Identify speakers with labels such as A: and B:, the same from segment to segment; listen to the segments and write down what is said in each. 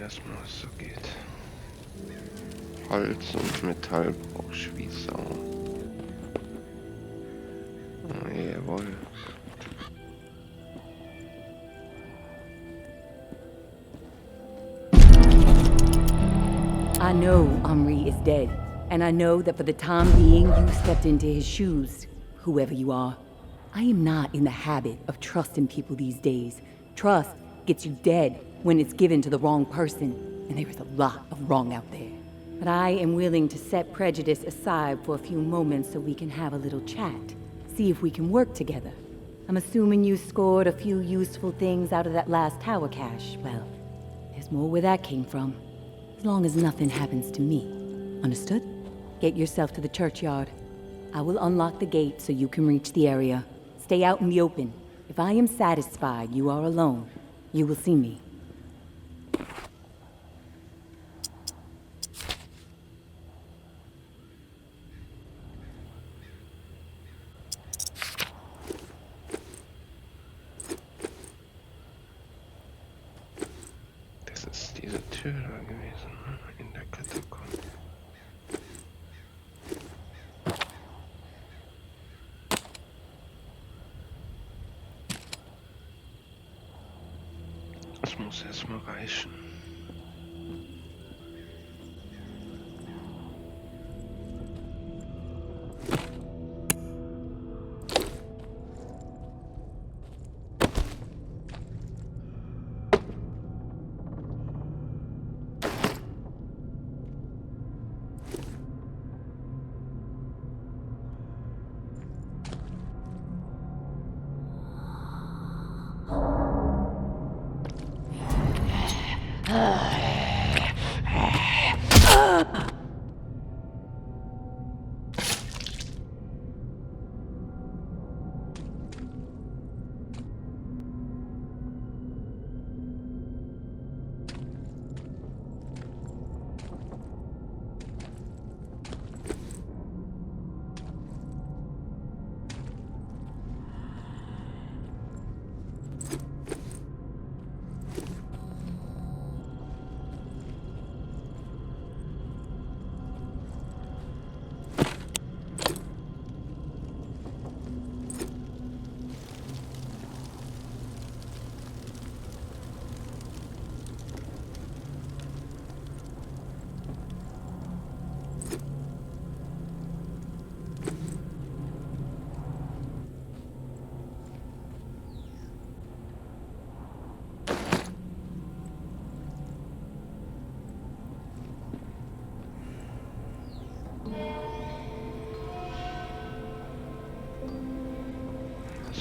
A: erstmal, was so geht. Holz und Metall brauche ich wie Sau. Oh, jawohl.
B: I know Omri is dead, and I know that for the time being you stepped into his shoes, whoever you are. I am not in the habit of trusting people these days. Trust gets you dead when it's given to the wrong person, and there is a lot of wrong out there. But I am willing to set prejudice aside for a few moments so we can have a little chat. See if we can work together. I'm assuming you scored a few useful things out of that last tower cache. Well, there's more where that came from. As long as nothing happens to me. Understood? Get yourself to the churchyard. I will unlock the gate so you can reach the area. Stay out in the open. If I am satisfied you are alone, you will see me.
A: Das ist diese Tür da gewesen, in der Katakombe. Das muss erstmal reichen.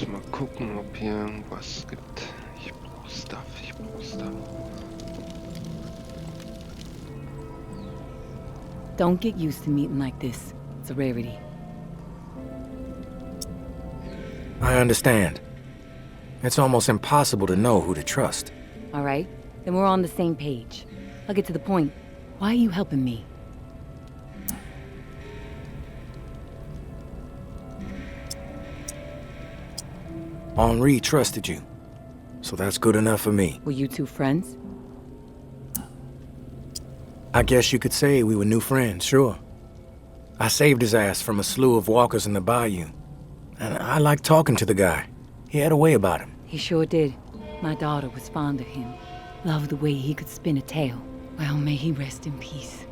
A: Mal gucken, ob hier irgendwas gibt. Ich brauche Stuff.
B: Don't get used to meeting like this. It's a rarity.
C: I understand. It's almost impossible to know who to trust.
B: All right, then we're on the same page. I'll get to the point. Why are you helping me?
C: Henri trusted you, so that's good enough for me.
B: Were you two friends?
C: I guess you could say we were new friends, sure. I saved his ass from a slew of walkers in the bayou, and I liked talking to the guy. He had a way about him.
B: He sure did. My daughter was fond of him. Loved the way he could spin a tale. Well, may he rest in peace.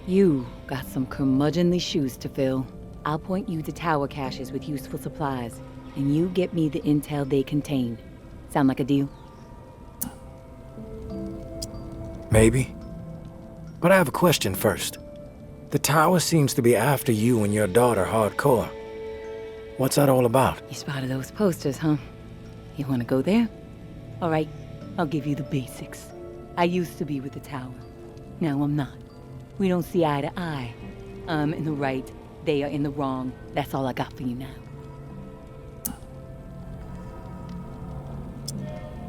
B: You got some curmudgeonly shoes to fill. I'll point you to tower caches with useful supplies, and you get me the intel they contain. Sound like a deal?
C: Maybe. But I have a question first. The tower seems to be after you and your daughter hardcore. What's that all about?
B: You spotted those posters, huh? You wanna go there? All right, I'll give you the basics. I used to be with the tower. Now I'm not. We don't see eye to eye. I'm in the right, they are in the wrong. That's all I got for you now.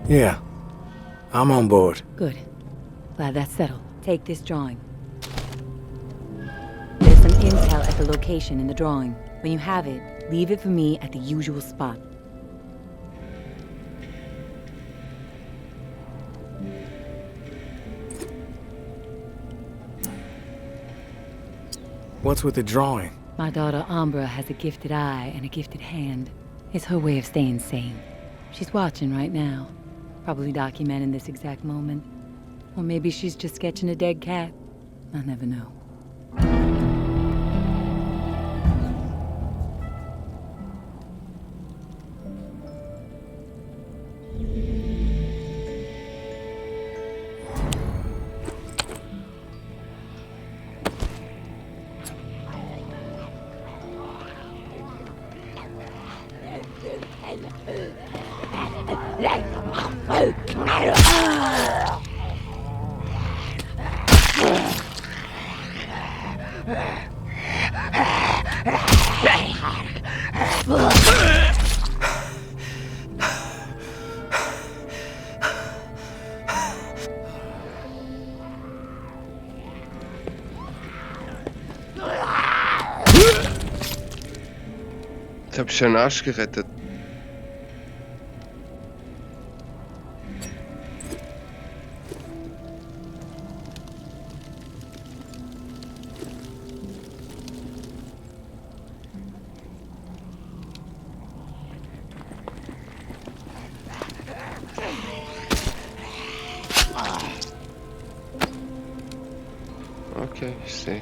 C: Yeah, I'm on board.
B: Good. Glad that's settled. Take this drawing. There's some intel at the location in the drawing. When you have it, leave it for me at the usual spot.
C: What's with the drawing?
B: My daughter Umbra has a gifted eye and a gifted hand. It's her way of staying sane. She's watching right now. Probably documenting this exact moment. Or maybe she's just sketching a dead cat. I'll never know.
A: Jetzt hab ich den Arsch gerettet. Okay, ich sehe.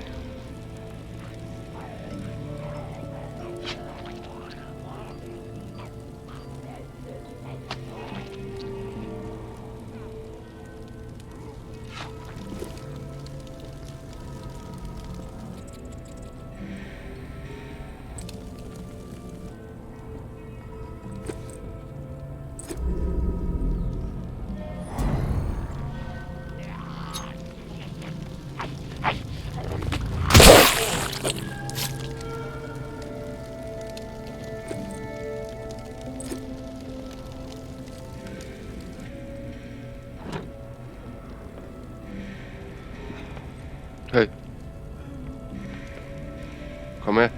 A: Hey. Komm her.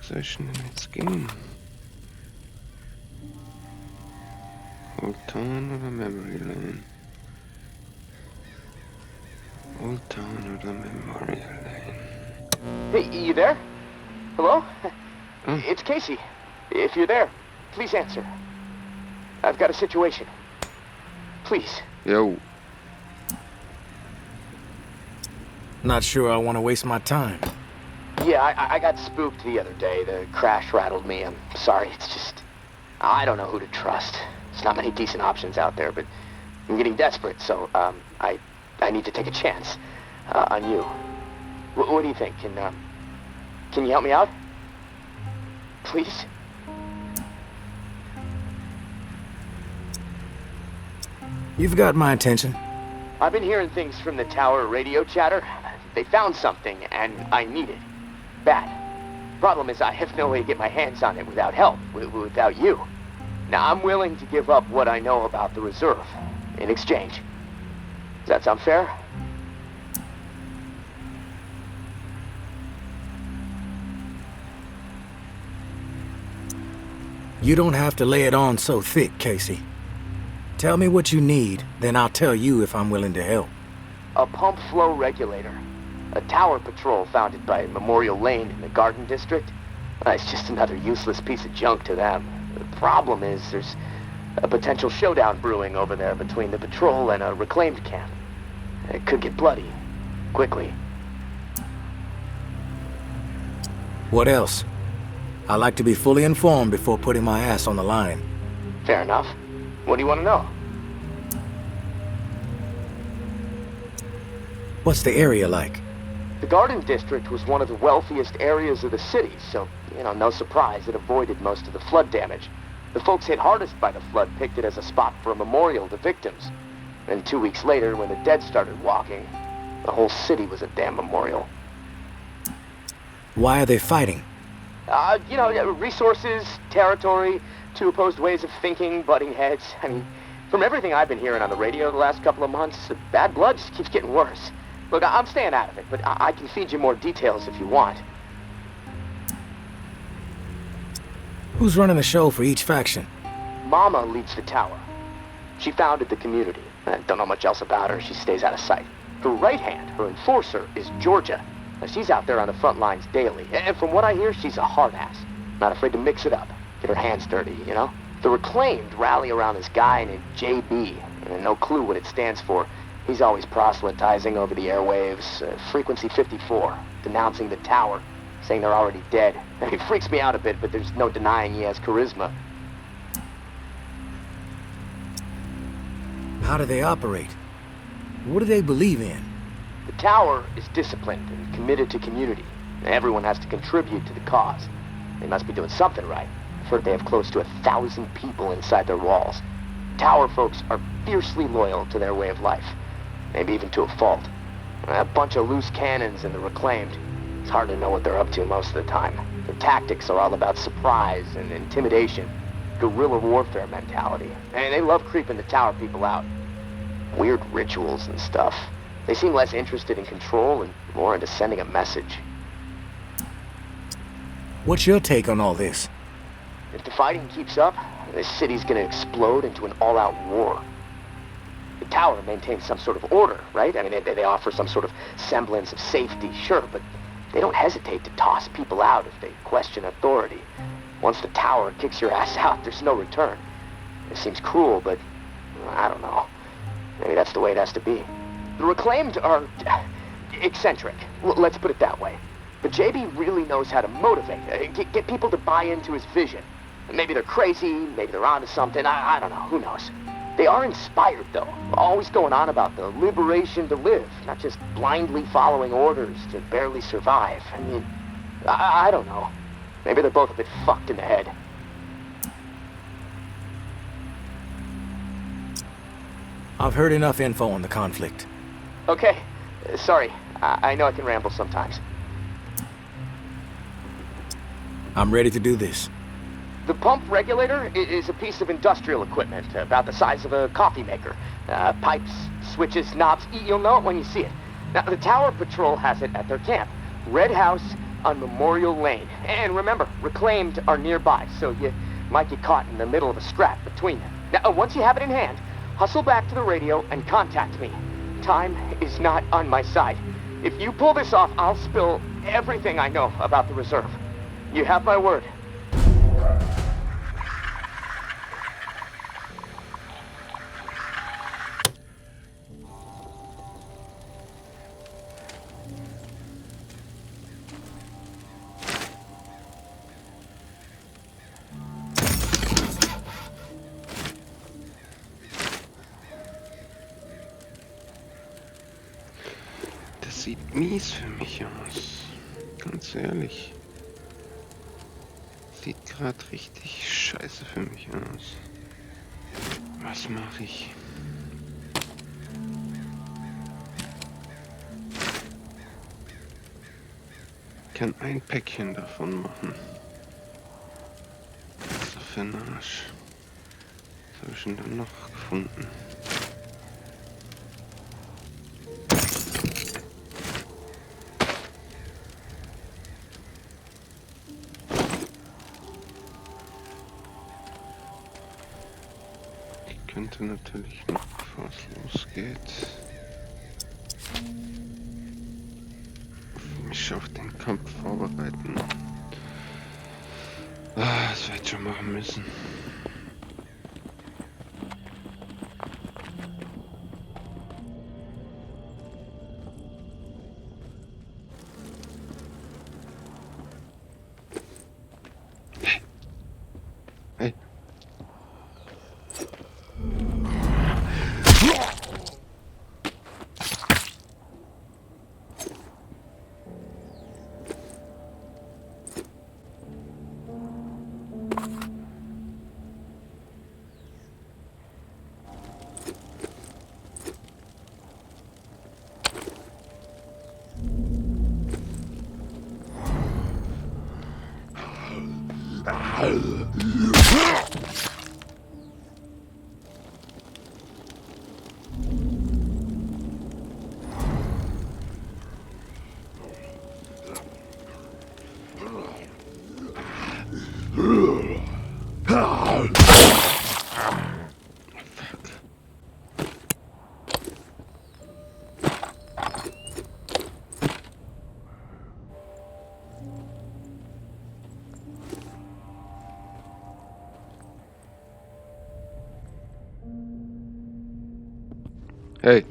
A: soll ich denn jetzt gehen? Old Town oder Memory Lane? Old Town oder Memory Lane?
D: Hey, you there? Hello?
A: Oh.
D: It's Casey. If you're there, please answer. I've got a situation. Please.
A: Yo.
C: Not sure I want to waste my time.
D: Yeah, I got spooked the other day. The crash rattled me. I'm sorry. It's just... I don't know who to trust. There's not many decent options out there, but I'm getting desperate, so, I need to take a chance on you. What do you think? Can you help me out? Please?
C: You've got my attention.
D: I've been hearing things from the tower radio chatter. They found something, and I need it. Bad. Problem is, I have no way to get my hands on it without help, without you. Now, I'm willing to give up what I know about the reserve in exchange. Does that sound fair?
C: You don't have to lay it on so thick, Casey. Tell me what you need, then I'll tell you if I'm willing to help.
D: A pump flow regulator. A tower patrol founded by Memorial Lane in the Garden District. It's just another useless piece of junk to them. The problem is there's a potential showdown brewing over there between the patrol and a reclaimed camp. It could get bloody. Quickly.
C: What else? I like to be fully informed before putting my ass on the line.
D: Fair enough. What do you want to know?
C: What's the area like?
D: The Garden District was one of the wealthiest areas of the city, so, no surprise, it avoided most of the flood damage. The folks hit hardest by the flood picked it as a spot for a memorial to victims. And 2 weeks later, when the dead started walking, the whole city was a damn memorial.
C: Why are they fighting?
D: Resources, territory, two opposed ways of thinking, butting heads. I mean, from everything I've been hearing on the radio the last couple of months, the bad blood just keeps getting worse. Look, I'm staying out of it, but I can feed you more details if you want.
C: Who's running the show for each faction?
D: Mama leads the tower. She founded the community. I don't know much else about her. She stays out of sight. Her right hand, her enforcer, is Georgia. She's out there on the front lines daily. And from what I hear, she's a hard ass. Not afraid to mix it up. Get her hands dirty, The Reclaimed rally around this guy named JB. And no clue what it stands for. He's always proselytizing over the airwaves. Frequency 54. Denouncing the tower. Saying they're already dead. It freaks me out a bit, but there's no denying he has charisma.
C: How do they operate? What do they believe in?
D: The tower is disciplined and committed to community. Everyone has to contribute to the cause. They must be doing something right. I've heard they have close to 1,000 people inside their walls. Tower folks are fiercely loyal to their way of life. Maybe even to a fault. A bunch of loose cannons in the Reclaimed. It's hard to know what they're up to most of the time. Their tactics are all about surprise and intimidation. Guerrilla warfare mentality. And they love creeping the tower people out. Weird rituals and stuff. They seem less interested in control and more into sending a message.
C: What's your take on all this?
D: If the fighting keeps up, this city's gonna explode into an all-out war. The tower maintains some sort of order, right? I mean, they offer some sort of semblance of safety, sure, but they don't hesitate to toss people out if they question authority. Once the tower kicks your ass out, there's no return. It seems cruel, but I don't know. Maybe that's the way it has to be. The Reclaimed are eccentric, let's put it that way. But JB really knows how to motivate, get people to buy into his vision. Maybe they're crazy, maybe they're onto something, I don't know, who knows. They are inspired, though, always going on about the liberation to live, not just blindly following orders to barely survive. I mean, I don't know. Maybe they're both a bit fucked in the head.
C: I've heard enough info on the conflict.
D: Okay, sorry. I know I can ramble sometimes.
C: I'm ready to do this.
D: The pump regulator is a piece of industrial equipment about the size of a coffee maker. Pipes, switches, knobs, you'll know it when you see it. Now, the Tower Patrol has it at their camp. Red House on Memorial Lane. And remember, reclaimed are nearby, so you might get caught in the middle of a scrap between them. Now, once you have it in hand, hustle back to the radio and contact me. Time is not on my side. If you pull this off, I'll spill everything I know about the reserve. You have my word.
A: Sieht mies für mich aus. Ganz ehrlich. Sieht gerade richtig scheiße für mich aus. Was mache ich? Ich kann ein Päckchen davon machen. Was ist das für ein Arsch? Was habe ich denn dann noch gefunden? Könnte natürlich noch, bevor es losgeht, mich auf den Kampf vorbereiten. Das werde ich schon machen müssen. Hey. Hey.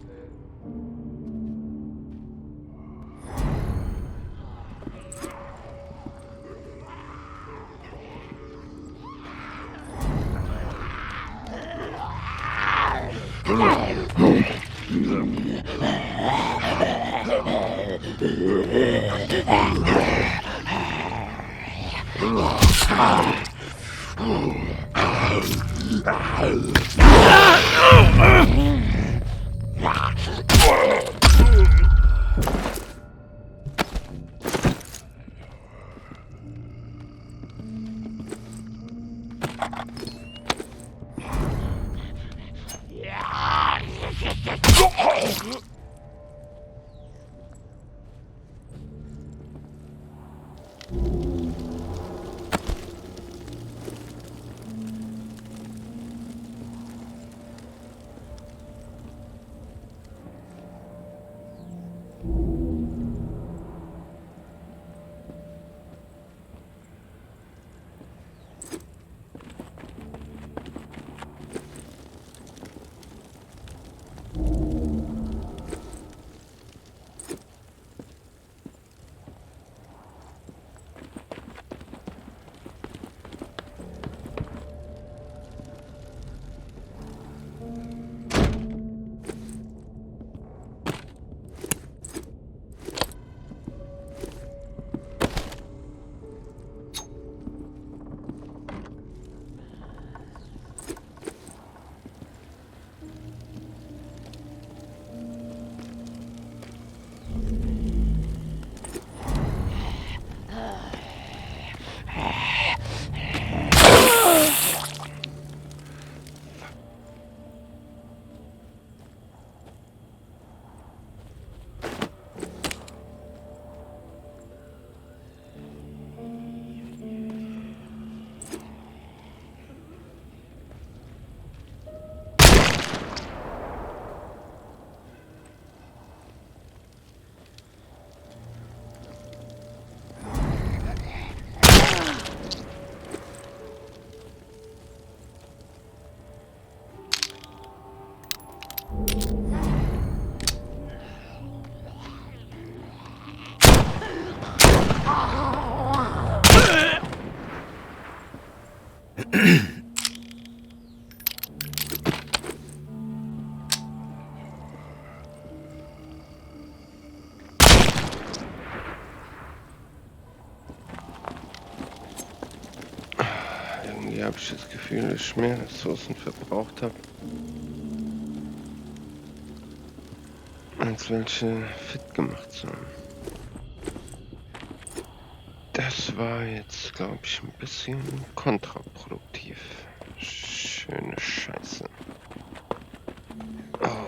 A: Irgendwie habe ich das Gefühl, dass ich mehr Ressourcen verbraucht habe, als welche fit gemacht zu haben. Das war jetzt, glaube ich, ein bisschen kontraproduktiv. Schöne Scheiße. Oh.